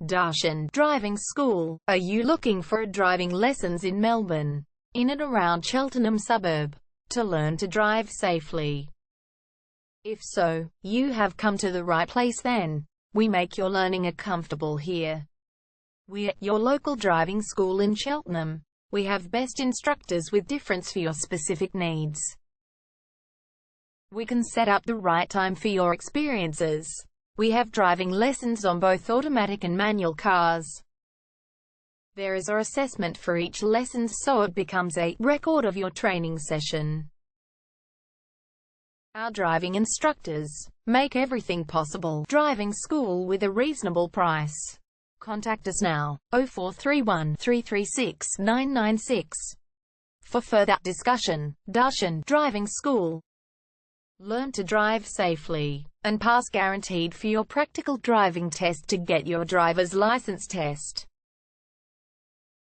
Darshan Driving School. Are you looking for driving lessons in Melbourne, in and around Cheltenham suburb, to learn to drive safely? If so, you have come to the right place then. We make your learning comfortable here. We're your local driving school in Cheltenham. We have best instructors with difference for your specific needs. We can set up the right time for your experiences. We have driving lessons on both automatic and manual cars. There is an assessment for each lesson, so it becomes a record of your training session. Our driving instructors make everything possible. Driving school with a reasonable price. Contact us now, 0431 336 996. For further discussion. Darshan Driving School. Learn to drive safely and pass guaranteed for your practical driving test to get your driver's license test.